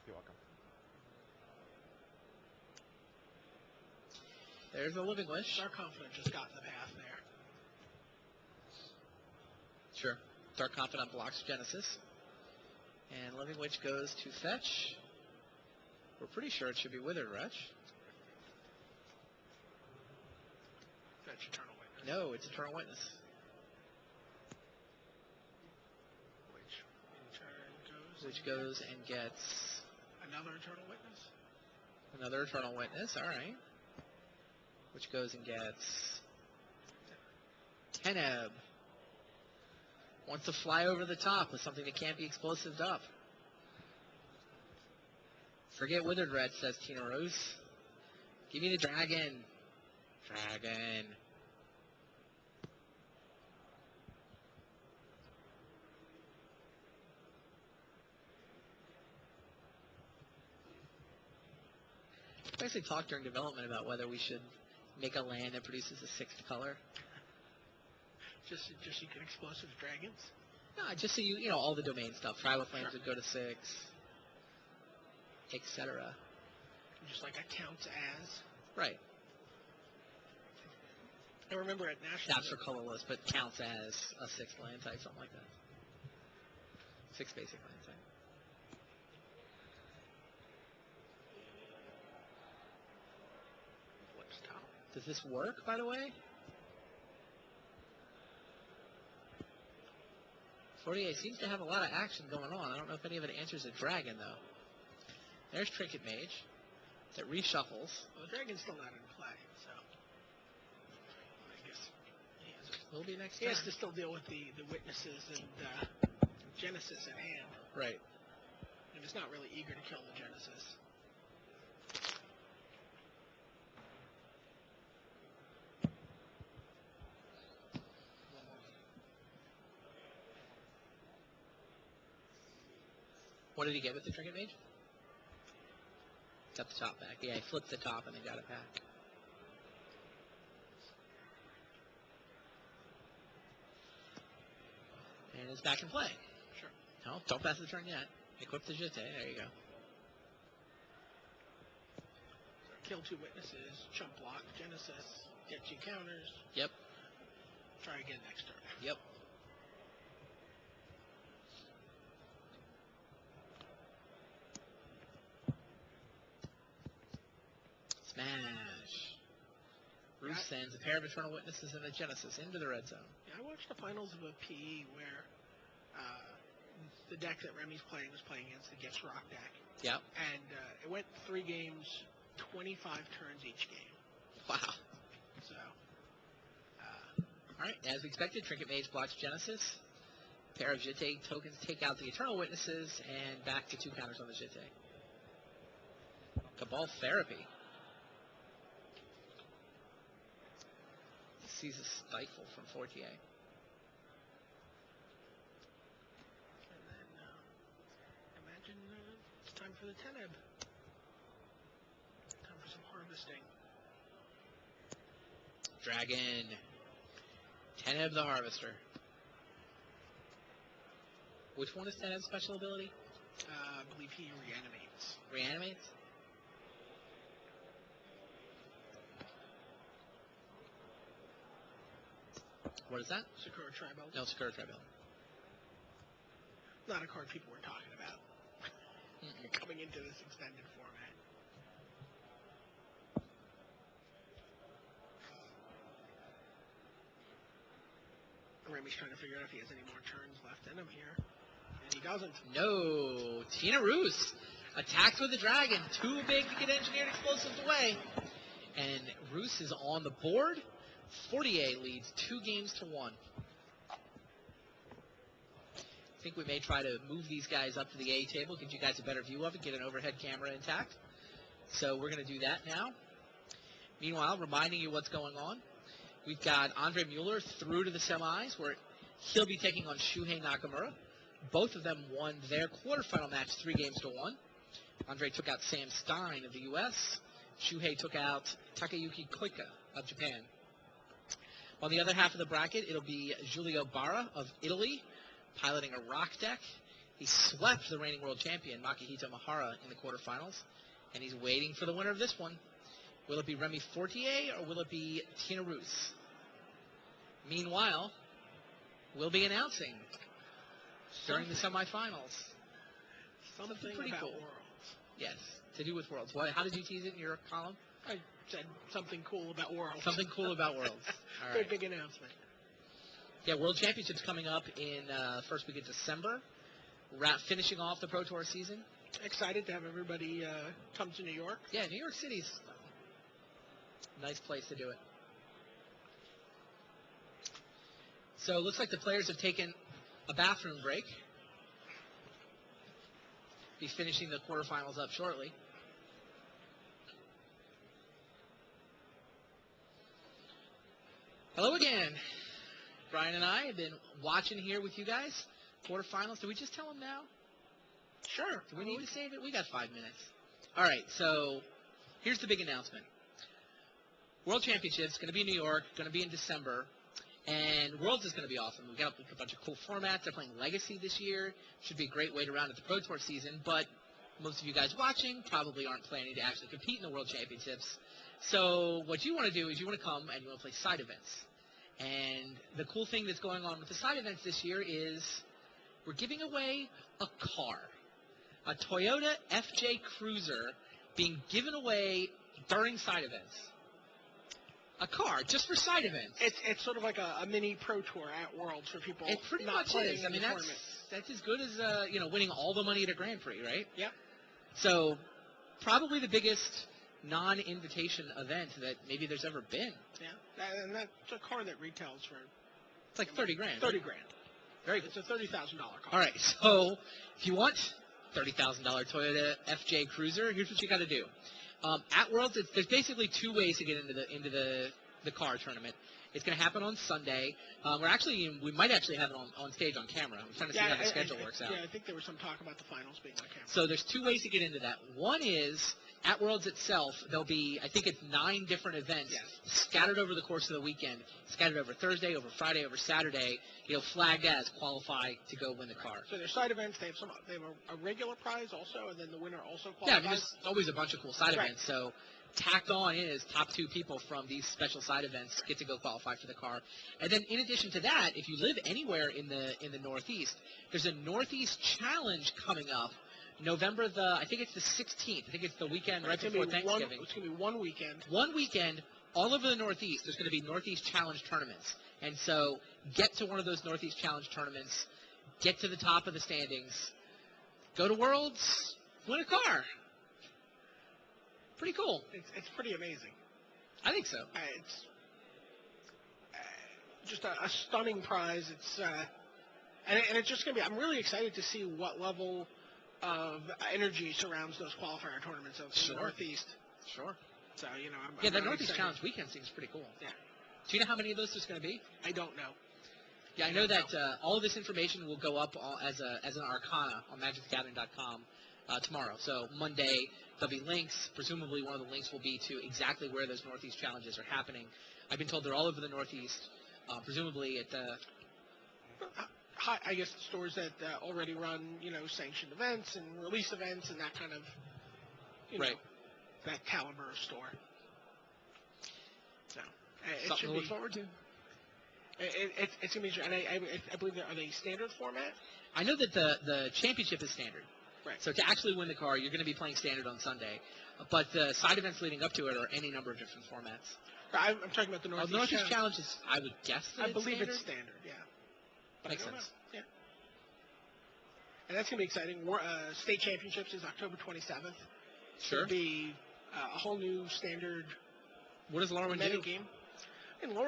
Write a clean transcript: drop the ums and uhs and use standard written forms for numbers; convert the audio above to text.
You're welcome. There's a Living Wish. Dark Confidant just got in the path there. Sure. Dark Confidant blocks Genesis. And Living Witch goes to fetch. We're pretty sure it should be Withered Wretch. Fetch Eternal Witness. No, it's Eternal Witness. Which in turn goes. Which goes and gets Another Eternal Witness. another Eternal Witness. All right. Which goes and gets Teneb. Wants to fly over the top with something that can't be explosived up. Forget Withered Red, says Tina Rose. Give me the dragon. Dragon. We actually talked during development about whether we should make a land that produces a sixth color. Just so you can explosive dragons? No, just so you know, all the domain stuff. Tribal Flames would go to 6, etc. Just like a counts as? Right. I remember at National... That's for colorless, but counts as a 6th land type, something like that. 6 basic land type. What's top? Does this work, by the way? 48 seems to have a lot of action going on. I don't know if any of it answers a dragon, though. There's Trinket Mage that reshuffles. Well, the dragon's still not in play, so... I guess Will be next he time. has to still deal with the witnesses and Genesis at hand. Right. And it's not really eager to kill the Genesis. What did he get with the Trinket Mage? Got the top back. Yeah, he flipped the top and then got it back. And it's back in play. Sure. No, don't pass the turn yet. Equip the Jete. There you go. Kill 2 witnesses, chump block Genesis, get 2 counters. Yep. Try again next turn. Yep. Smash. Bruce sends a pair of Eternal Witnesses and a Genesis into the red zone. Yeah, I watched the finals of a PE where the deck that Remy's playing was playing against the Gets Rock deck. Yep. And it went 3 games, 25 turns each game. Wow. So. All right, as we expected, Trinket Mage blocks Genesis. Pair of Jete tokens take out the Eternal Witnesses and back to 2 counters on the Jete. Cabal Therapy. Sees a Stifle from Fortier. And then, imagine it's time for the Teneb. Time for some harvesting. Dragon. Teneb the Harvester. Which one is Teneb's special ability? I believe he reanimates. Reanimates? What is that? Sakura Tribal. No, Sakura Tribal. Not a card people were talking about. Coming into this extended format. Remy's trying to figure out if he has any more turns left in him here. And he doesn't. No. Tina Roos attacks with the dragon. Too big to get engineered explosives away. And Roos is on the board. Fortier leads 2 games to 1. I think we may try to move these guys up to the A table, give you guys a better view of it, get an overhead camera intact. So we're going to do that now. Meanwhile, reminding you what's going on. We've got Andre Mueller through to the semis, where he'll be taking on Shuhei Nakamura. Both of them won their quarterfinal match 3 games to 1. Andre took out Sam Stein of the U.S. Shuhei took out Takayuki Koika of Japan. On the other half of the bracket, it'll be Giulio Barra of Italy, piloting a rock deck. He swept the reigning world champion, Makihito Mahara, in the quarterfinals, and he's waiting for the winner of this one. Will it be Remy Fortier or will it be Tina Roos? Meanwhile, we'll be announcing during the semifinals. Something pretty about cool. Worlds. Yes, to do with Worlds. How did you tease it in your column? I said something cool about Worlds. Something cool about Worlds. All right. Big announcement. Yeah, World Championships coming up in first week of December. Finishing off the Pro Tour season. Excited to have everybody come to New York. Yeah, New York City's a nice place to do it. So it looks like the players have taken a bathroom break. Be finishing the quarterfinals up shortly. Hello again. Brian and I have been watching here with you guys. Quarterfinals. Do we just tell them now? Sure. Do we need to save it? We got 5 minutes. All right, so here's the big announcement. World Championships going to be in New York, going to be in December, and Worlds is going to be awesome. We've got a bunch of cool formats. They're playing Legacy this year. Should be a great way to round out the Pro Tour season, but most of you guys watching probably aren't planning to actually compete in the World Championships. So what you want to do is you want to come and you want to play side events. And the cool thing that's going on with the side events this year is we're giving away a car. A Toyota FJ Cruiser being given away during side events. A car, just for side events. It's sort of like a mini Pro Tour at Worlds for people. It pretty not much playing is. I mean, that's as good as winning all the money at a Grand Prix, right? Yep. So probably the biggest non-invitation event that maybe there's ever been. Yeah, and that's a car that retails for. It's like 30 grand. 30 grand. Very It's a $30,000 car. All right, so if you want $30,000 Toyota FJ Cruiser, here's what you got to do. At Worlds, there's basically two ways to get into the car tournament. It's going to happen on Sunday. We might actually have it on stage on camera. I'm trying to see how the schedule works out. Yeah, I think there was some talk about the finals being on camera. So there's two ways to get into that. One is at Worlds itself, there'll be, I think it's 9 different events scattered over the course of the weekend, scattered over Thursday, over Friday, over Saturday, flagged as qualify to go win the car. So there's side events. They have a regular prize also, and then the winner also qualifies. Yeah, I mean, there's always a bunch of cool side events. So tacked on is top 2 people from these special side events get to go qualify for the car. And then in addition to that, if you live anywhere in the Northeast, there's a Northeast Challenge coming up. November I think it's the 16th. I think it's the weekend right before Thanksgiving. It's going to be one weekend. One weekend, all over the Northeast, there's going to be Northeast Challenge tournaments. And so get to one of those Northeast Challenge tournaments, get to the top of the standings, go to Worlds, win a car. Pretty cool. It's pretty amazing. I think so. It's just a stunning prize. And it's just going to be, I'm really excited to see what level of energy surrounds those qualifier tournaments of the Northeast. Sure. So, I'm the really Northeast excited. Challenge weekend seems pretty cool. Yeah. Do you know how many of those there's going to be? I don't know. Yeah, I know that all of this information will go up as an arcana on magicthegathering.com tomorrow. So Monday, there'll be links. Presumably one of the links will be to exactly where those Northeast Challenges are happening. I've been told they're all over the Northeast, presumably at the... I guess the stores that already run, sanctioned events and release events and that kind of, right. That caliber of store. So Something to look forward to. It's going to be, and I believe are they standard format? I know that the championship is standard. Right. So to actually win the car, you're going to be playing standard on Sunday. But the side events leading up to it are any number of different formats. I'm talking about the Northeast, Northeast Challenge is, I would guess that I believe it's standard, yeah. But Makes I don't sense. know. Yeah. And that's going to be exciting. State Championships is October 27th. Sure. It'll be a whole new standard What does Lauren do? game. And Lauren